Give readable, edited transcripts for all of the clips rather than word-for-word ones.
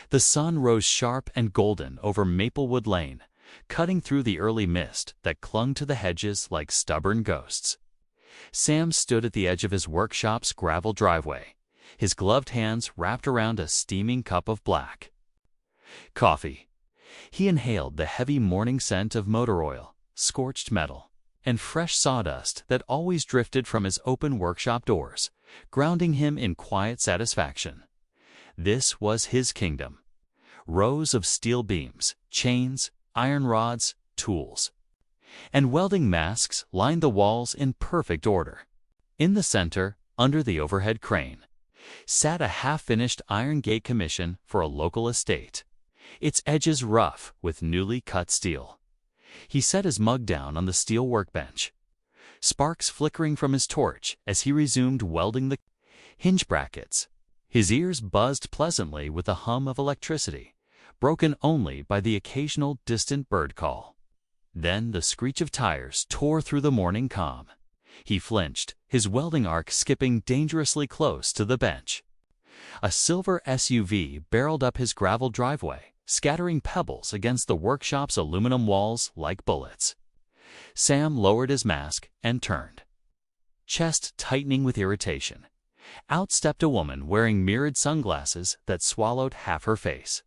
The sun rose sharp and golden over Maplewood Lane, cutting through the early mist that clung to the hedges like stubborn ghosts. Sam stood at the edge of his workshop's gravel driveway, his gloved hands wrapped around a steaming cup of black coffee. He inhaled the heavy morning scent of motor oil, scorched metal, and fresh sawdust that always drifted from his open workshop doors, grounding him in quiet satisfaction. This was his kingdom. Rows of steel beams, chains, iron rods, tools, and welding masks lined the walls in perfect order. In the center, under the overhead crane, sat a half-finished iron gate commission for a local estate, its edges rough with newly cut steel. He set his mug down on the steel workbench, sparks flickering from his torch as he resumed welding the hinge brackets. His ears buzzed pleasantly with the hum of electricity, broken only by the occasional distant bird call. Then the screech of tires tore through the morning calm. He flinched, his welding arc skipping dangerously close to the bench. A silver SUV barreled up his gravel driveway, scattering pebbles against the workshop's aluminum walls like bullets. Sam lowered his mask and turned, chest tightening with irritation. Out stepped a woman wearing mirrored sunglasses that swallowed half her face.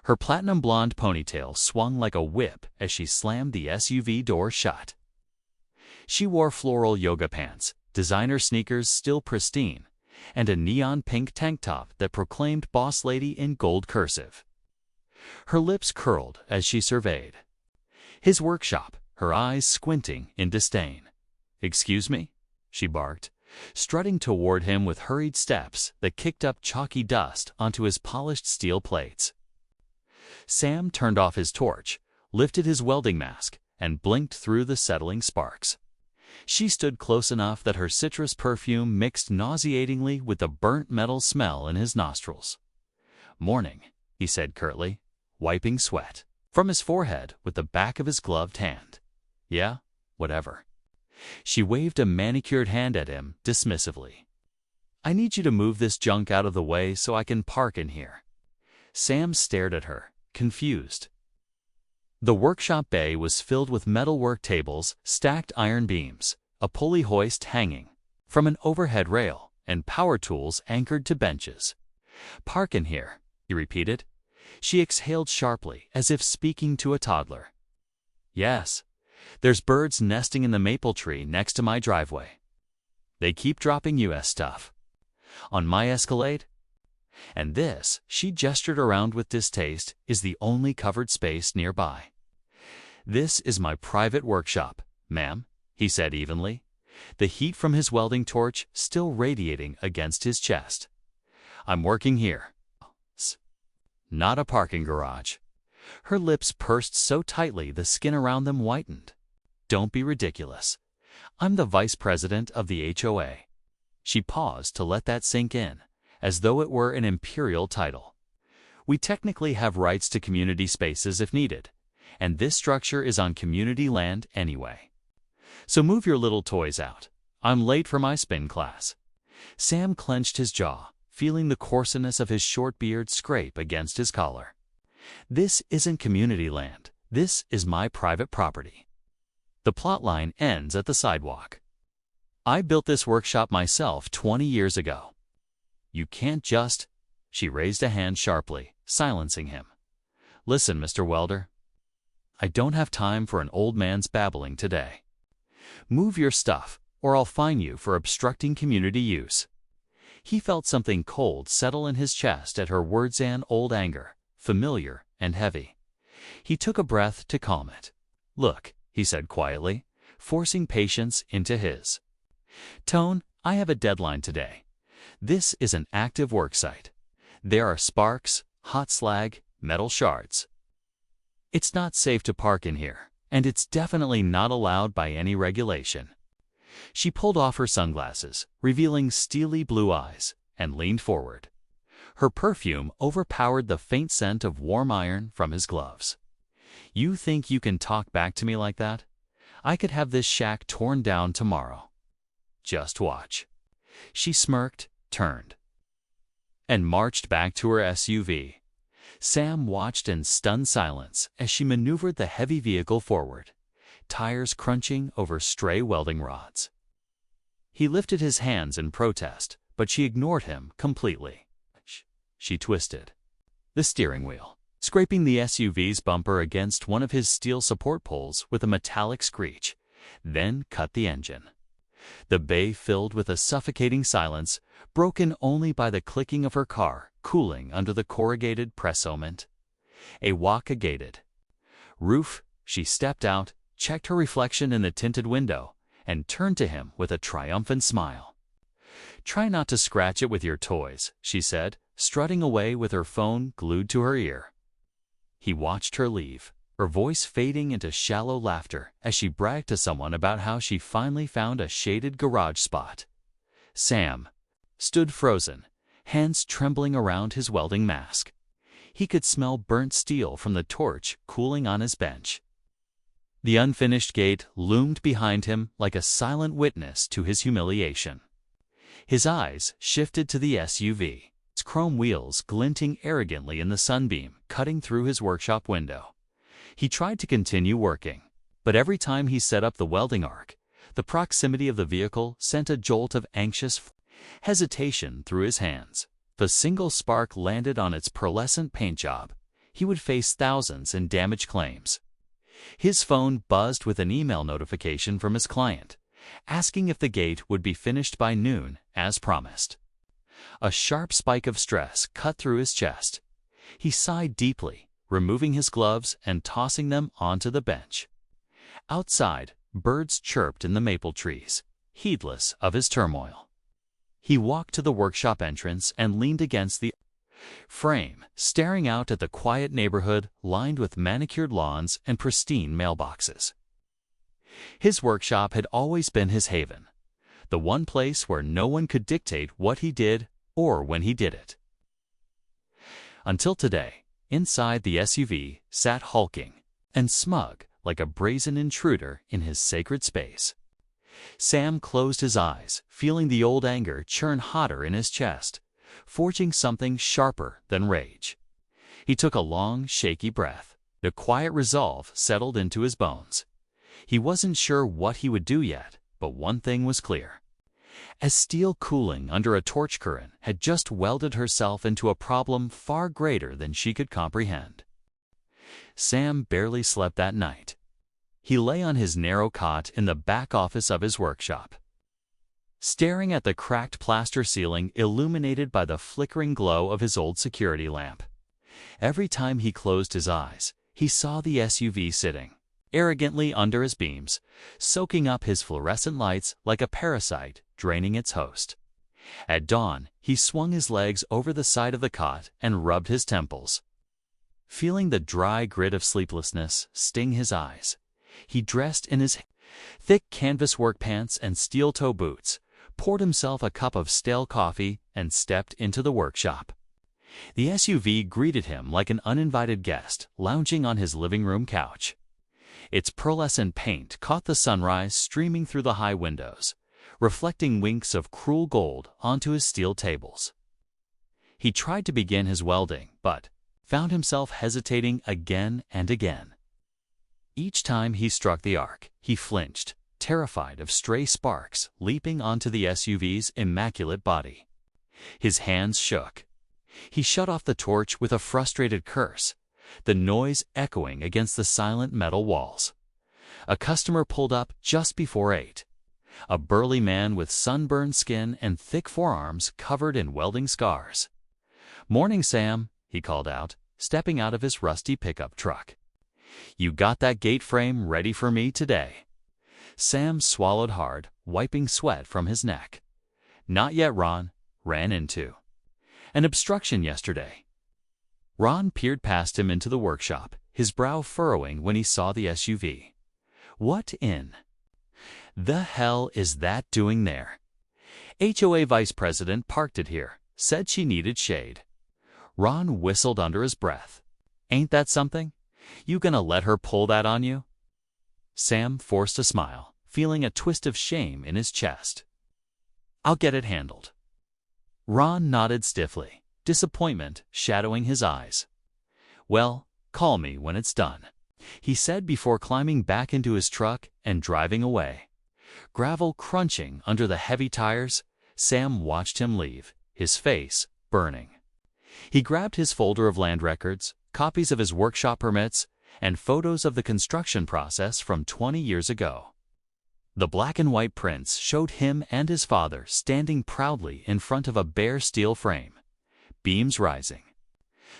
Her platinum blonde ponytail swung like a whip as she slammed the SUV door shut. She wore floral yoga pants, designer sneakers still pristine, and a neon pink tank top that proclaimed boss lady in gold cursive. Her lips curled as she surveyed his workshop, her eyes squinting in disdain. "Excuse me?" she barked, strutting toward him with hurried steps that kicked up chalky dust onto his polished steel plates. Sam turned off his torch, lifted his welding mask, and blinked through the settling sparks. She stood close enough that her citrus perfume mixed nauseatingly with the burnt metal smell in his nostrils. "Morning," he said curtly, wiping sweat from his forehead with the back of his gloved hand. "Yeah, whatever." She waved a manicured hand at him dismissively. "I need you to move this junk out of the way so I can park in here." Sam stared at her, confused. The workshop bay was filled with metalwork tables, stacked iron beams, a pulley hoist hanging from an overhead rail, and power tools anchored to benches. "Park in here," he repeated. She exhaled sharply, as if speaking to a toddler. "Yes. There's birds nesting in the maple tree next to my driveway. They keep dropping US stuff on my Escalade. And this," she gestured around with distaste, "is the only covered space nearby." "This is my private workshop, ma'am," he said evenly, the heat from his welding torch still radiating against his chest. "I'm working here. Not a parking garage." Her lips pursed so tightly the skin around them whitened. "Don't be ridiculous. I'm the vice president of the HOA." She paused to let that sink in, as though it were an imperial title. "We technically have rights to community spaces if needed, and this structure is on community land anyway. So move your little toys out. I'm late for my spin class." Sam clenched his jaw, feeling the coarseness of his short beard scrape against his collar. "This isn't community land. This is my private property. The plot line ends at the sidewalk. I built this workshop myself 20 years ago. You can't just—" She raised a hand sharply, silencing him. "Listen, Mr. Welder. I don't have time for an old man's babbling today. Move your stuff, or I'll fine you for obstructing community use." He felt something cold settle in his chest at her words and old anger, familiar and heavy. He took a breath to calm it. "Look," he said quietly, forcing patience into his tone, "I have a deadline today. This is an active work site. There are sparks, hot slag, metal shards. It's not safe to park in here, and it's definitely not allowed by any regulation." She pulled off her sunglasses, revealing steely blue eyes, and leaned forward. Her perfume overpowered the faint scent of warm iron from his gloves. "You think you can talk back to me like that? I could have this shack torn down tomorrow. Just watch." She smirked, turned, and marched back to her SUV. Sam watched in stunned silence as she maneuvered the heavy vehicle forward, tires crunching over stray welding rods. He lifted his hands in protest, but she ignored him completely. She twisted the steering wheel, scraping the SUV's bumper against one of his steel support poles with a metallic screech, then cut the engine. The bay filled with a suffocating silence, broken only by the clicking of her car cooling under the corrugated pressament. A gated roof, she stepped out, checked her reflection in the tinted window, and turned to him with a triumphant smile. "Try not to scratch it with your toys," she said, strutting away with her phone glued to her ear. He watched her leave, her voice fading into shallow laughter as she bragged to someone about how she finally found a shaded garage spot. Sam stood frozen, hands trembling around his welding mask. He could smell burnt steel from the torch cooling on his bench. The unfinished gate loomed behind him like a silent witness to his humiliation. His eyes shifted to the SUV, its chrome wheels glinting arrogantly in the sunbeam cutting through his workshop window. He tried to continue working, but every time he set up the welding arc, the proximity of the vehicle sent a jolt of anxious hesitation through his hands. If a single spark landed on its pearlescent paint job, he would face thousands in damage claims. His phone buzzed with an email notification from his client, asking if the gate would be finished by noon, as promised. A sharp spike of stress cut through his chest. He sighed deeply, removing his gloves and tossing them onto the bench. Outside, birds chirped in the maple trees, heedless of his turmoil. He walked to the workshop entrance and leaned against the frame, staring out at the quiet neighborhood lined with manicured lawns and pristine mailboxes. His workshop had always been his haven, the one place where no one could dictate what he did or when he did it. Until today, inside the SUV sat hulking and smug like a brazen intruder in his sacred space. Sam closed his eyes, feeling the old anger churn hotter in his chest, forging something sharper than rage. He took a long, shaky breath. The quiet resolve settled into his bones. He wasn't sure what he would do yet, but one thing was clear. As steel cooling under a torch current had just welded herself into a problem far greater than she could comprehend. Sam barely slept that night. He lay on his narrow cot in the back office of his workshop, staring at the cracked plaster ceiling illuminated by the flickering glow of his old security lamp. Every time he closed his eyes, he saw the SUV sitting arrogantly under his beams, soaking up his fluorescent lights like a parasite draining its host. At dawn, he swung his legs over the side of the cot and rubbed his temples. Feeling the dry grit of sleeplessness sting his eyes, he dressed in his thick canvas work pants and steel-toe boots, poured himself a cup of stale coffee, and stepped into the workshop. The SUV greeted him like an uninvited guest lounging on his living room couch. Its pearlescent paint caught the sunrise streaming through the high windows, reflecting winks of cruel gold onto his steel tables. He tried to begin his welding, but found himself hesitating again and again. Each time he struck the arc, he flinched, terrified of stray sparks leaping onto the SUV's immaculate body. His hands shook. He shut off the torch with a frustrated curse, the noise echoing against the silent metal walls. A customer pulled up just before 8. A burly man with sunburned skin and thick forearms covered in welding scars. "Morning, Sam," he called out, stepping out of his rusty pickup truck. "You got that gate frame ready for me today?" Sam swallowed hard, wiping sweat from his neck. "Not yet, Ron. Ran into an obstruction yesterday." Ron peered past him into the workshop, his brow furrowing when he saw the SUV. "What in the hell is that doing there?" "HOA vice president parked it here. Said she needed shade." Ron whistled under his breath. "Ain't that something? You gonna let her pull that on you?" Sam forced a smile, feeling a twist of shame in his chest. "I'll get it handled." Ron nodded stiffly, disappointment shadowing his eyes. "Well, call me when it's done," he said before climbing back into his truck and driving away. Gravel crunching under the heavy tires, Sam watched him leave, his face burning. He grabbed his folder of land records, copies of his workshop permits, and photos of the construction process from 20 years ago. The black and white prints showed him and his father standing proudly in front of a bare steel frame, beams rising.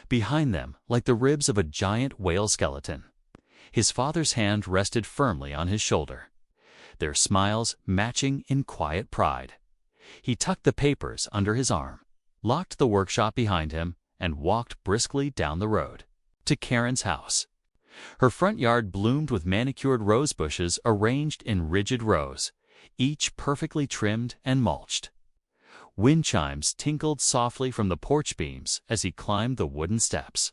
Behind them, like the ribs of a giant whale skeleton, his father's hand rested firmly on his shoulder, their smiles matching in quiet pride. He tucked the papers under his arm, locked the workshop behind him, and walked briskly down the road to Karen's house. Her front yard bloomed with manicured rose bushes arranged in rigid rows, each perfectly trimmed and mulched. Wind chimes tinkled softly from the porch beams as he climbed the wooden steps.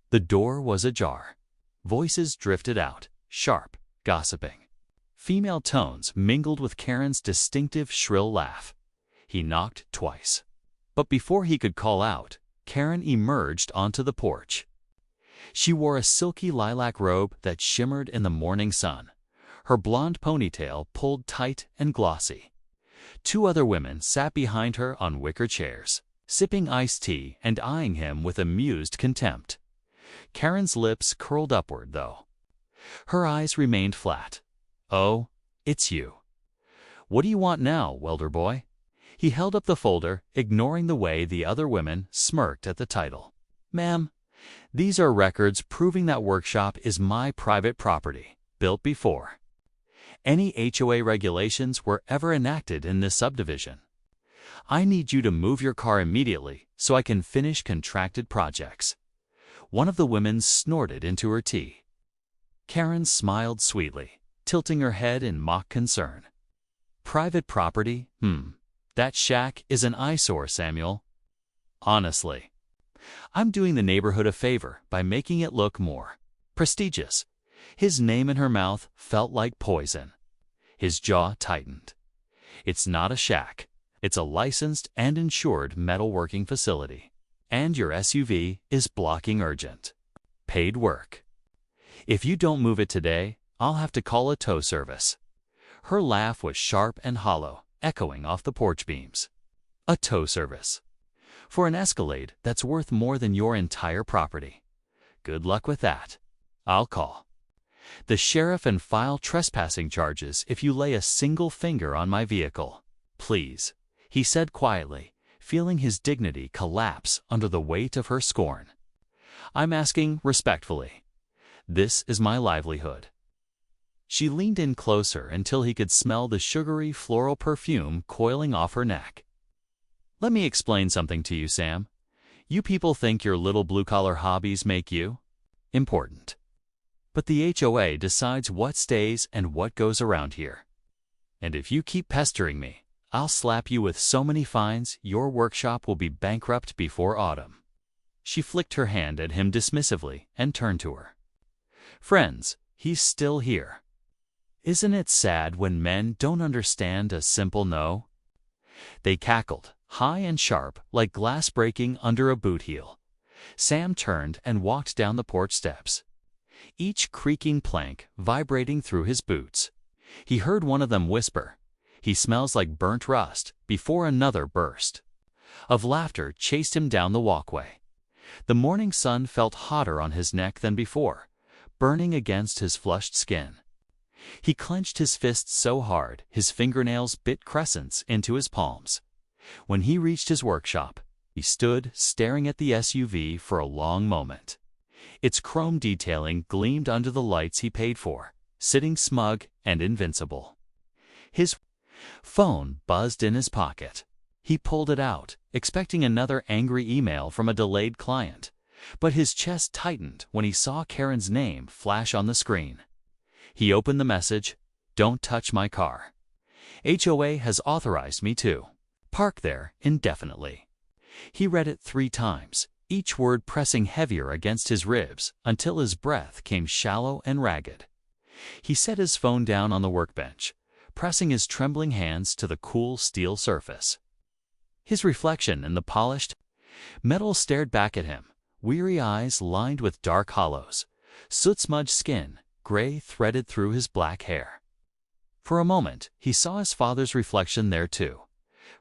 The door was ajar. Voices drifted out, sharp, gossiping. Female tones mingled with Karen's distinctive shrill laugh. He knocked twice. But before he could call out, Karen emerged onto the porch. She wore a silky lilac robe that shimmered in the morning sun, her blonde ponytail pulled tight and glossy. Two other women sat behind her on wicker chairs, sipping iced tea and eyeing him with amused contempt. Karen's lips curled upward, though. Her eyes remained flat. "Oh, it's you. What do you want now, welder boy?" He held up the folder, ignoring the way the other women smirked at the title. "Ma'am, these are records proving that workshop is my private property, built before any HOA regulations were ever enacted in this subdivision. I need you to move your car immediately so I can finish contracted projects." One of the women snorted into her tea. Karen smiled sweetly, tilting her head in mock concern. "Private property? That shack is an eyesore, Samuel. Honestly, I'm doing the neighborhood a favor by making it look more prestigious." His name in her mouth felt like poison. His jaw tightened. "It's not a shack. It's a licensed and insured metalworking facility. And your SUV is blocking urgent paid work. If you don't move it today, I'll have to call a tow service." Her laugh was sharp and hollow, echoing off the porch beams. "A tow service? For an Escalade that's worth more than your entire property? Good luck with that. I'll call the sheriff and file trespassing charges if you lay a single finger on my vehicle. Please," he said quietly, feeling his dignity collapse under the weight of her scorn. "I'm asking respectfully. This is my livelihood." She leaned in closer until he could smell the sugary floral perfume coiling off her neck. "Let me explain something to you, Sam. You people think your little blue-collar hobbies make you important. But the HOA decides what stays and what goes around here. And if you keep pestering me, I'll slap you with so many fines your workshop will be bankrupt before autumn." She flicked her hand at him dismissively and turned to her. "Friends, he's still here. Isn't it sad when men don't understand a simple no?" They cackled, high and sharp, like glass breaking under a boot heel. Sam turned and walked down the porch steps, each creaking plank vibrating through his boots. He heard one of them whisper, "He smells like burnt rust," before another burst of laughter chased him down the walkway. The morning sun felt hotter on his neck than before, burning against his flushed skin. He clenched his fists so hard his fingernails bit crescents into his palms. When he reached his workshop, he stood staring at the SUV for a long moment. Its chrome detailing gleamed under the lights he paid for, sitting smug and invincible. His phone buzzed in his pocket. He pulled it out, expecting another angry email from a delayed client, but his chest tightened when he saw Karen's name flash on the screen. He opened the message, "Don't touch my car. HOA has authorized me to park there indefinitely." He read it 3 times, each word pressing heavier against his ribs until his breath came shallow and ragged. He set his phone down on the workbench, pressing his trembling hands to the cool steel surface. His reflection in the polished metal stared back at him, weary eyes lined with dark hollows, soot-smudged skin, gray threaded through his black hair. For a moment, he saw his father's reflection there too,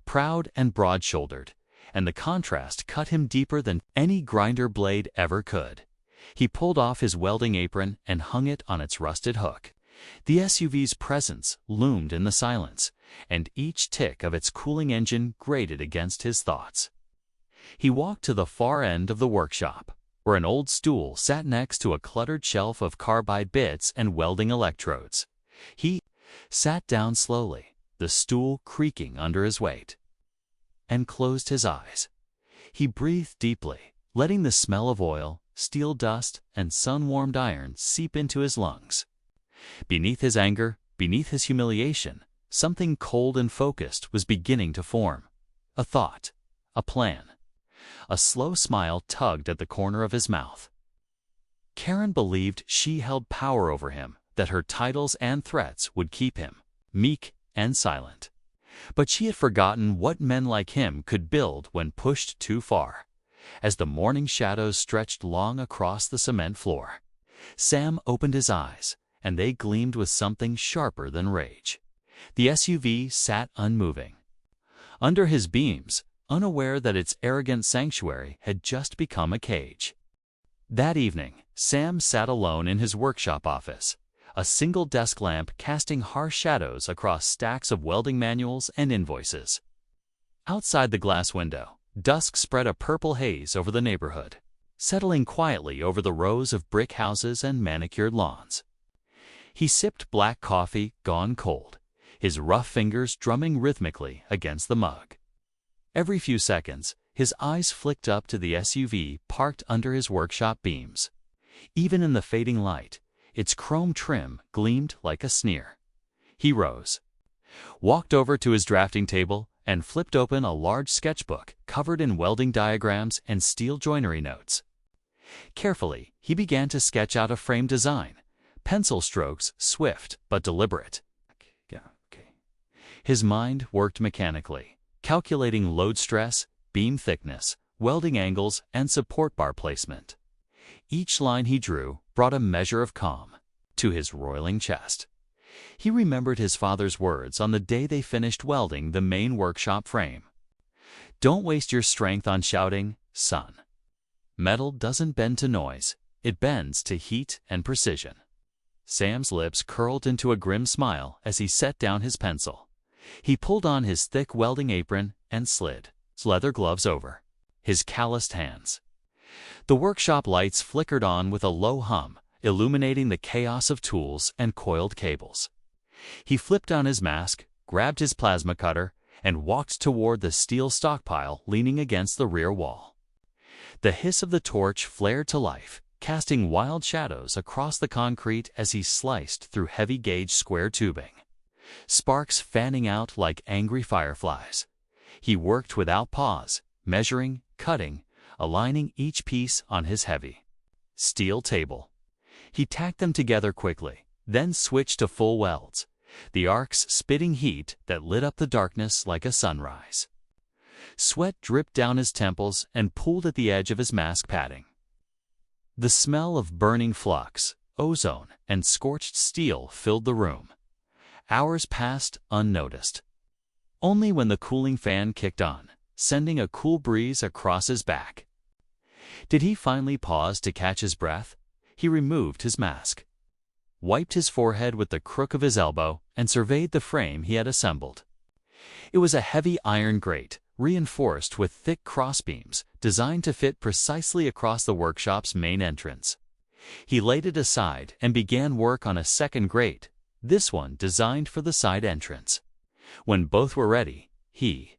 proud and broad-shouldered, and the contrast cut him deeper than any grinder blade ever could. He pulled off his welding apron and hung it on its rusted hook. The SUV's presence loomed in the silence, and each tick of its cooling engine grated against his thoughts. He walked to the far end of the workshop, where an old stool sat next to a cluttered shelf of carbide bits and welding electrodes. He sat down slowly, the stool creaking under his weight, and closed his eyes. He breathed deeply, letting the smell of oil, steel dust, and sun-warmed iron seep into his lungs. Beneath his anger, beneath his humiliation, something cold and focused was beginning to form. A thought, a plan. A slow smile tugged at the corner of his mouth. Karen believed she held power over him, that her titles and threats would keep him meek and silent. But she had forgotten what men like him could build when pushed too far. As the morning shadows stretched long across the cement floor, Sam opened his eyes, and they gleamed with something sharper than rage. The SUV sat unmoving. Under his beams, unaware that its arrogant sanctuary had just become a cage. That evening, Sam sat alone in his workshop office, a single desk lamp casting harsh shadows across stacks of welding manuals and invoices. Outside the glass window, dusk spread a purple haze over the neighborhood, settling quietly over the rows of brick houses and manicured lawns. He sipped black coffee gone cold, his rough fingers drumming rhythmically against the mug. Every few seconds, his eyes flicked up to the SUV parked under his workshop beams. Even in the fading light, its chrome trim gleamed like a sneer. He rose, walked over to his drafting table, and flipped open a large sketchbook covered in welding diagrams and steel joinery notes. Carefully, he began to sketch out a frame design, pencil strokes swift but deliberate. His mind worked mechanically, calculating load stress, beam thickness, welding angles, and support bar placement. Each line he drew brought a measure of calm to his roiling chest. He remembered his father's words on the day they finished welding the main workshop frame. "Don't waste your strength on shouting, son. Metal doesn't bend to noise, it bends to heat and precision." Sam's lips curled into a grim smile as he set down his pencil. He pulled on his thick welding apron and slid his leather gloves over his calloused hands. The workshop lights flickered on with a low hum, illuminating the chaos of tools and coiled cables. He flipped on his mask, grabbed his plasma cutter, and walked toward the steel stockpile leaning against the rear wall. The hiss of the torch flared to life, casting wild shadows across the concrete as he sliced through heavy-gauge square tubing, sparks fanning out like angry fireflies. He worked without pause, measuring, cutting, aligning each piece on his heavy steel table. He tacked them together quickly, then switched to full welds, the arcs spitting heat that lit up the darkness like a sunrise. Sweat dripped down his temples and pooled at the edge of his mask padding. The smell of burning flux, ozone, and scorched steel filled the room. Hours passed unnoticed. Only when the cooling fan kicked on, sending a cool breeze across his back, did he finally pause to catch his breath. He removed his mask, wiped his forehead with the crook of his elbow, and surveyed the frame he had assembled. It was a heavy iron grate, reinforced with thick crossbeams, designed to fit precisely across the workshop's main entrance. He laid it aside and began work on a second grate, this one designed for the side entrance. When both were ready, he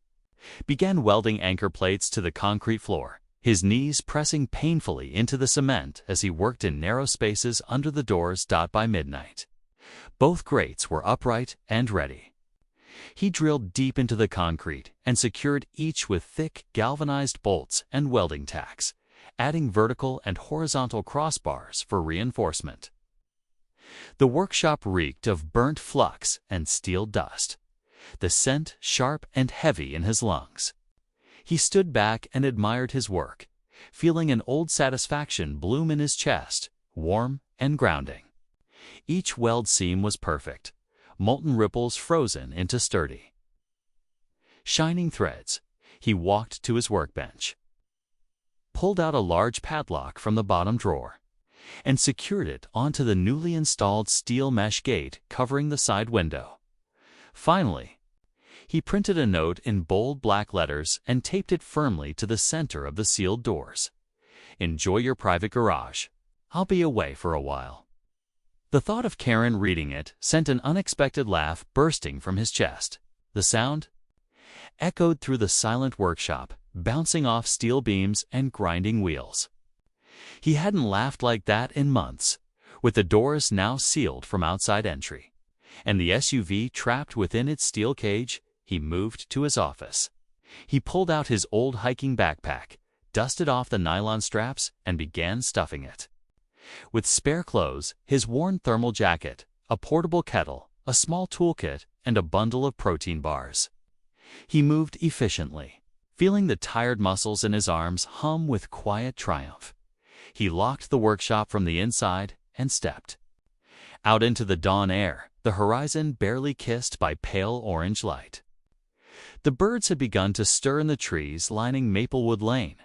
began welding anchor plates to the concrete floor, his knees pressing painfully into the cement as he worked in narrow spaces under the doors. By midnight, both grates were upright and ready. He drilled deep into the concrete and secured each with thick galvanized bolts and welding tacks, adding vertical and horizontal crossbars for reinforcement. The workshop reeked of burnt flux and steel dust, the scent sharp and heavy in his lungs. He stood back and admired his work, feeling an old satisfaction bloom in his chest, warm and grounding. Each weld seam was perfect, molten ripples frozen into sturdy, shining threads. He walked to his workbench, pulled out a large padlock from the bottom drawer, and secured it onto the newly installed steel mesh gate covering the side window. Finally, he printed a note in bold black letters and taped it firmly to the center of the sealed doors. "Enjoy your private garage. I'll be away for a while." The thought of Karen reading it sent an unexpected laugh bursting from his chest. The sound echoed through the silent workshop, bouncing off steel beams and grinding wheels. He hadn't laughed like that in months, with the doors now sealed from outside entry, and the SUV trapped within its steel cage. He moved to his office. He pulled out his old hiking backpack, dusted off the nylon straps, and began stuffing it with spare clothes, his worn thermal jacket, a portable kettle, a small toolkit, and a bundle of protein bars. He moved efficiently, feeling the tired muscles in his arms hum with quiet triumph. He locked the workshop from the inside and stepped out into the dawn air, the horizon barely kissed by pale orange light. The birds had begun to stir in the trees lining Maplewood Lane,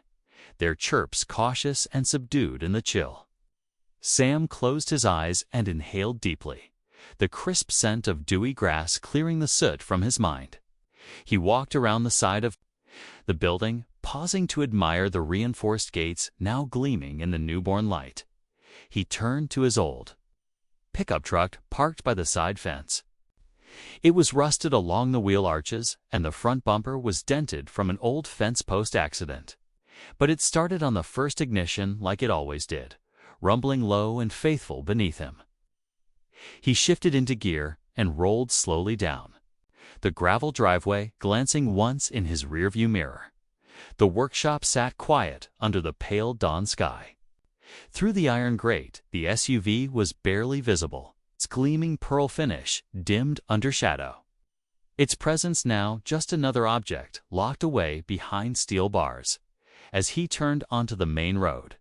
their chirps cautious and subdued in the chill. Sam closed his eyes and inhaled deeply, the crisp scent of dewy grass clearing the soot from his mind. He walked around the side of the building, pausing to admire the reinforced gates now gleaming in the newborn light. He turned to his old pickup truck parked by the side fence. It was rusted along the wheel arches, and the front bumper was dented from an old fence post accident. But it started on the first ignition like it always did, rumbling low and faithful beneath him. He shifted into gear and rolled slowly down the gravel driveway, glancing once in his rearview mirror. The workshop sat quiet under the pale dawn sky. Through the iron grate, the SUV was barely visible, its gleaming pearl finish dimmed under shadow. Its presence now just another object locked away behind steel bars. As he turned onto the main road,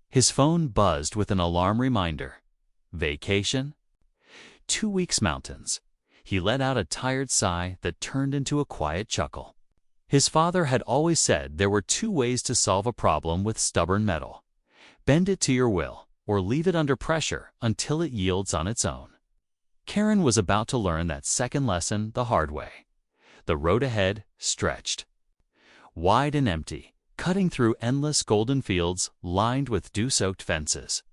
his phone buzzed with an alarm reminder. Vacation? 2 weeks mountains. He let out a tired sigh that turned into a quiet chuckle. His father had always said there were 2 ways to solve a problem with stubborn metal: bend it to your will, or leave it under pressure until it yields on its own. Karen was about to learn that second lesson the hard way. The road ahead stretched wide and empty, cutting through endless golden fields lined with dew-soaked fences.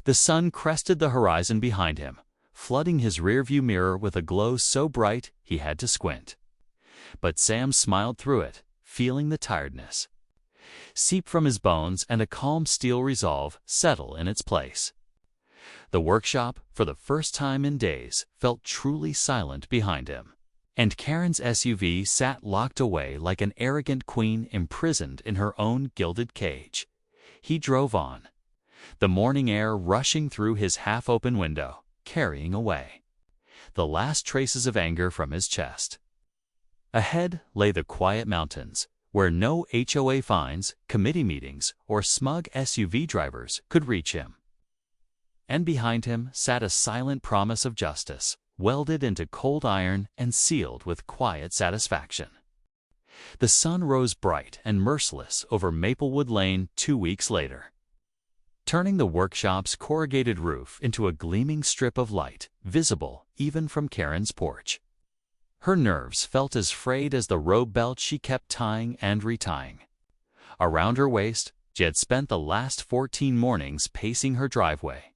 The sun crested the horizon behind him, flooding his rearview mirror with a glow so bright he had to squint. But Sam smiled through it, feeling the tiredness seep from his bones and a calm steel resolve settle in its place. The workshop, for the first time in days, felt truly silent behind him, and Karen's SUV sat locked away like an arrogant queen imprisoned in her own gilded cage. He drove on, the morning air rushing through his half-open window, carrying away the last traces of anger from his chest. Ahead lay the quiet mountains, where no HOA fines, committee meetings, or smug SUV drivers could reach him. And behind him sat a silent promise of justice, welded into cold iron and sealed with quiet satisfaction. The sun rose bright and merciless over Maplewood Lane 2 weeks later, turning the workshop's corrugated roof into a gleaming strip of light, visible even from Karen's porch. Her nerves felt as frayed as the robe belt she kept tying and retying. Around her waist, she had spent the last 14 mornings pacing her driveway,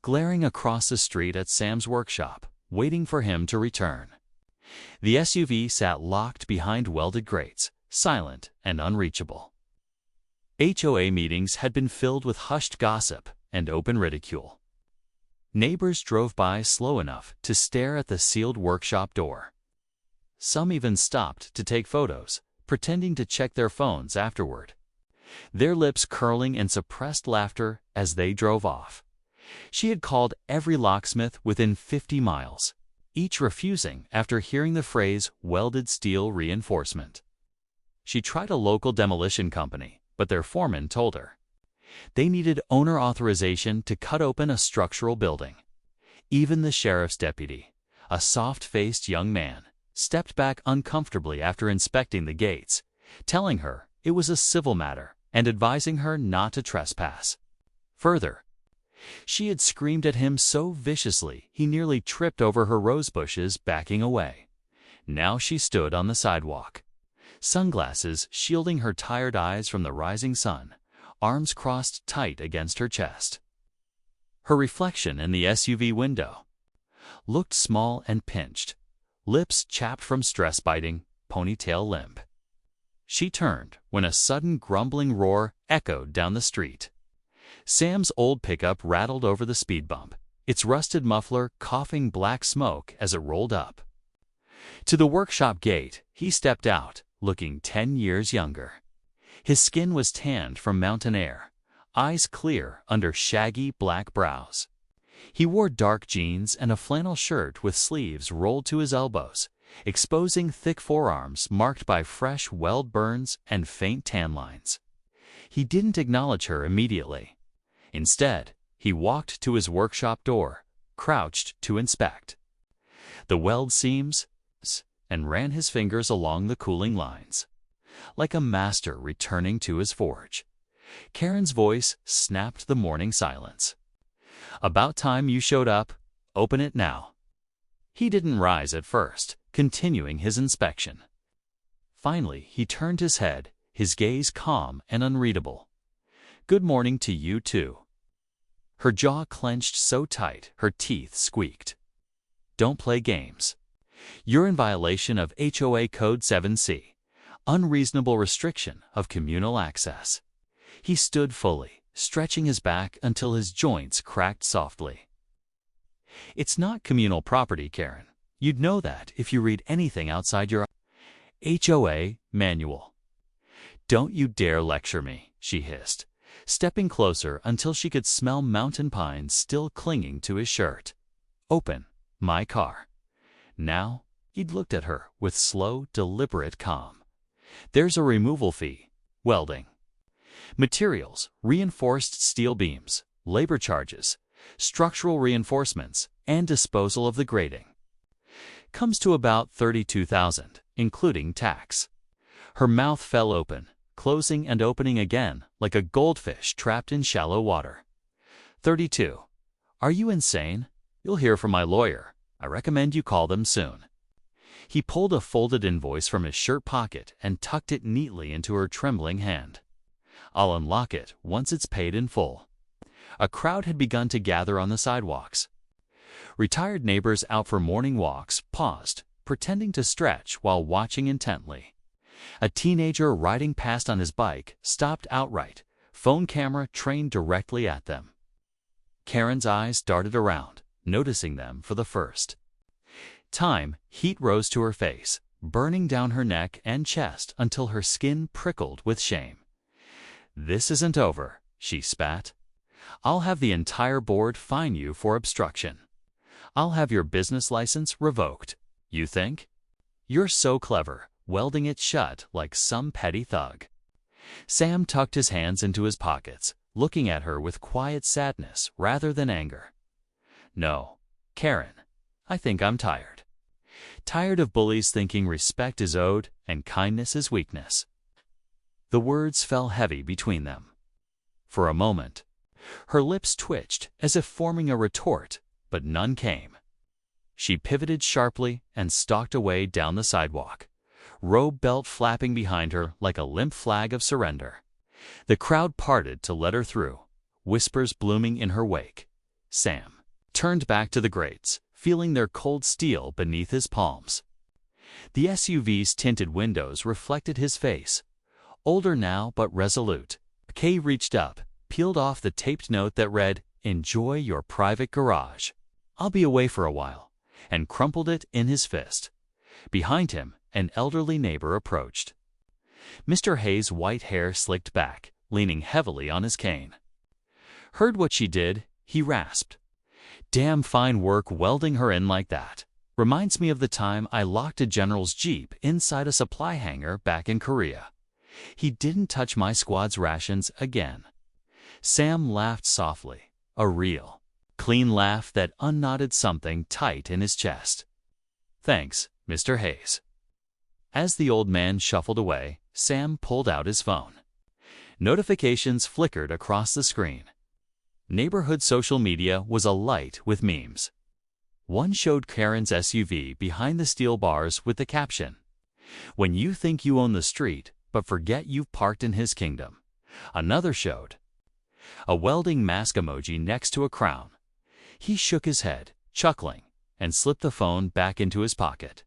glaring across the street at Sam's workshop, waiting for him to return. The SUV sat locked behind welded grates, silent and unreachable. HOA meetings had been filled with hushed gossip and open ridicule. Neighbors drove by slow enough to stare at the sealed workshop door. Some even stopped to take photos, pretending to check their phones afterward, their lips curling in suppressed laughter as they drove off. She had called every locksmith within 50 miles, each refusing after hearing the phrase welded steel reinforcement. She tried a local demolition company, but their foreman told her they needed owner authorization to cut open a structural building. Even the sheriff's deputy, a soft-faced young man, stepped back uncomfortably after inspecting the gates, telling her it was a civil matter and advising her not to trespass. Further, she had screamed at him so viciously he nearly tripped over her rose bushes, backing away. Now she stood on the sidewalk, sunglasses shielding her tired eyes from the rising sun, arms crossed tight against her chest. Her reflection in the SUV window looked small and pinched, lips chapped from stress biting, ponytail limp. She turned when a sudden grumbling roar echoed down the street. Sam's old pickup rattled over the speed bump, its rusted muffler coughing black smoke as it rolled up. To the workshop gate, he stepped out, looking 10 years younger. His skin was tanned from mountain air, eyes clear under shaggy black brows. He wore dark jeans and a flannel shirt with sleeves rolled to his elbows, exposing thick forearms marked by fresh weld burns and faint tan lines. He didn't acknowledge her immediately. Instead, he walked to his workshop door, crouched to inspect the weld seams, and ran his fingers along the cooling lines. Like a master returning to his forge, Karen's voice snapped the morning silence. "About time you showed up. Open it now." He didn't rise at first, continuing his inspection. Finally, he turned his head, his gaze calm and unreadable. "Good morning to you too." Her jaw clenched so tight her teeth squeaked. "Don't play games. You're in violation of HOA Code 7C, unreasonable restriction of communal access." He stood fully, stretching his back until his joints cracked softly. "It's not communal property, Karen. You'd know that if you read anything outside your HOA manual." "Don't you dare lecture me," she hissed, stepping closer until she could smell mountain pines still clinging to his shirt. "Open my car." Now, he'd looked at her with slow, deliberate calm. "There's a removal fee, welding materials, reinforced steel beams, labor charges, structural reinforcements, and disposal of the grating. Comes to about $32,000, including tax." Her mouth fell open, closing and opening again like a goldfish trapped in shallow water. 32. Are you insane? You'll hear from my lawyer. I recommend you call them soon." He pulled a folded invoice from his shirt pocket and tucked it neatly into her trembling hand. "I'll unlock it once it's paid in full." A crowd had begun to gather on the sidewalks. Retired neighbors out for morning walks paused, pretending to stretch while watching intently. A teenager riding past on his bike stopped outright, phone camera trained directly at them. Karen's eyes darted around, noticing them for the first time. Heat rose to her face, burning down her neck and chest until her skin prickled with shame. "This isn't over," she spat. "I'll have the entire board fine you for obstruction. I'll have your business license revoked. You think you're so clever, welding it shut like some petty thug." Sam tucked his hands into his pockets, looking at her with quiet sadness rather than anger. "No, Karen, I think I'm tired. Tired of bullies thinking respect is owed and kindness is weakness." The words fell heavy between them. For a moment, her lips twitched as if forming a retort, but none came. She pivoted sharply and stalked away down the sidewalk, robe belt flapping behind her like a limp flag of surrender. The crowd parted to let her through, whispers blooming in her wake. Sam turned back to the grates, feeling their cold steel beneath his palms. The SUV's tinted windows reflected his face, older now but resolute. Kay reached up, peeled off the taped note that read, "Enjoy your private garage. I'll be away for a while," and crumpled it in his fist. Behind him, an elderly neighbor approached. Mr. Hayes' white hair slicked back, leaning heavily on his cane. "Heard what she did," he rasped. "Damn fine work welding her in like that. Reminds me of the time I locked a general's Jeep inside a supply hangar back in Korea. He didn't touch my squad's rations again. Sam laughed softly, a real, clean laugh that unknotted something tight in his chest. "Thanks, Mr. Hayes." As the old man shuffled away, Sam pulled out his phone. Notifications flickered across the screen. Neighborhood social media was alight with memes. One showed Karen's SUV behind the steel bars with the caption, "When you think you own the street, but forget you've parked in his kingdom." Another showed a welding mask emoji next to a crown. He shook his head, chuckling, and slipped the phone back into his pocket.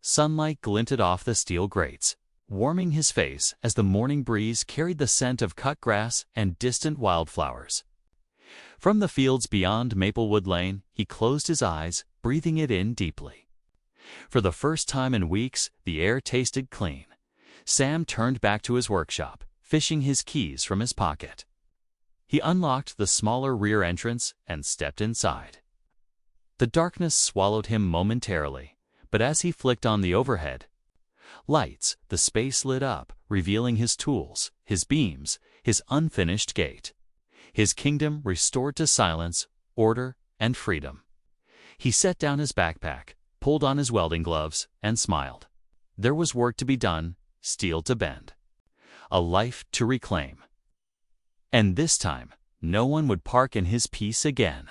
Sunlight glinted off the steel grates, warming his face as the morning breeze carried the scent of cut grass and distant wildflowers. From the fields beyond Maplewood Lane, he closed his eyes, breathing it in deeply. For the first time in weeks, the air tasted clean. Sam turned back to his workshop, fishing his keys from his pocket. He unlocked the smaller rear entrance and stepped inside. The darkness swallowed him momentarily, but as he flicked on the overhead lights, the space lit up, revealing his tools, his beams, his unfinished gate. His kingdom restored to silence, order, and freedom. He set down his backpack, pulled on his welding gloves, and smiled. There was work to be done, steel to bend, a life to reclaim. And this time, no one would park in his peace again.